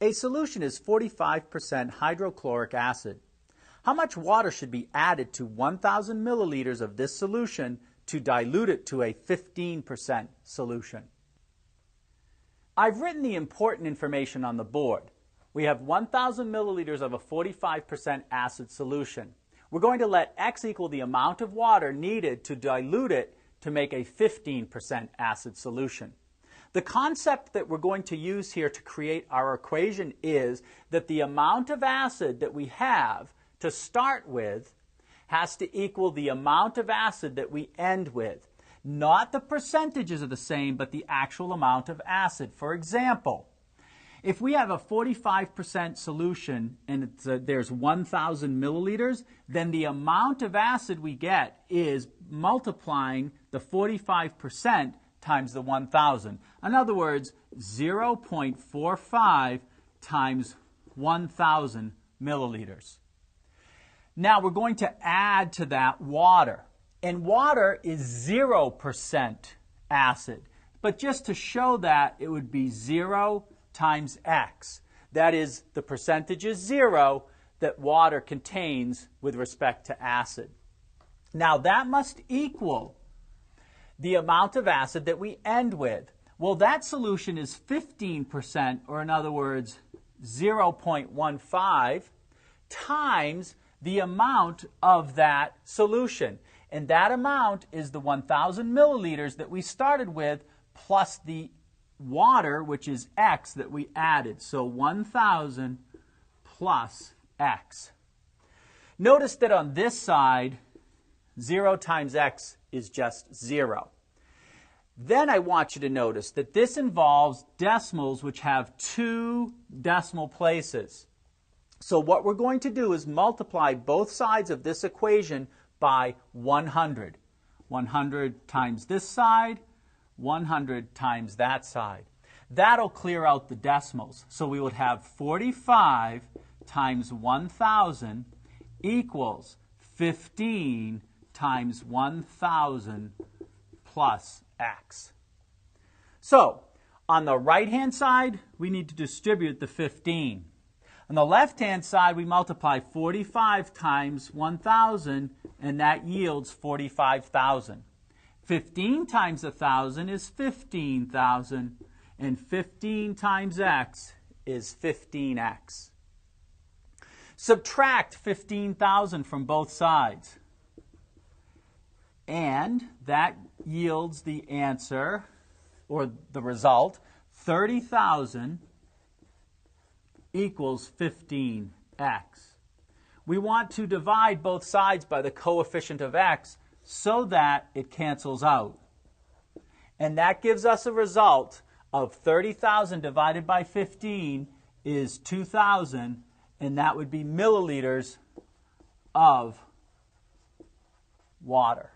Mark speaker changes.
Speaker 1: A solution is 45% hydrochloric acid. How much water should be added to 1,000 milliliters of this solution to dilute it to a 15% solution? I've written the important information on the board. We have 1,000 milliliters of a 45% acid solution. We're going to let X equal the amount of water needed to dilute it to make a 15% acid solution. The concept that we're going to use here to create our equation is that the amount of acid that we have to start with has to equal the amount of acid that we end with. Not the percentages are the same, but the actual amount of acid. For example, if we have a 45% solution and there's 1,000 milliliters, then the amount of acid we get is multiplying the 45% times the 1,000. In other words, 0.45 times 1,000 milliliters. Now we're going to add to that water. And water is 0% acid. But just to show that, it would be 0 times X. That is, the percentage is 0 that water contains with respect to acid. Now that must equal the amount of acid that we end with. Well, that solution is 15%, or in other words, 0.15 times the amount of that solution. And that amount is the 1,000 milliliters that we started with plus the water, which is X, that we added. So 1,000 plus X. Notice that on this side, 0 times X is just 0. Then I want you to notice that this involves decimals which have 2 decimal places. So what we're going to do is multiply both sides of this equation by 100. 100 times this side, 100 times that side. That'll clear out the decimals. So we would have 45 times 1,000 equals 15 times 1,000 plus X. So on the right-hand side, we need to distribute the 15. On the left-hand side, we multiply 45 times 1,000, and that yields 45,000. 15 times 1,000 is 15,000, and 15 times X is 15X. Subtract 15,000 from both sides, and that yields the answer, or the result, 30,000 equals 15X. We want to divide both sides by the coefficient of X so that it cancels out. And that gives us a result of 30,000 divided by 15 is 2,000, and that would be milliliters of water.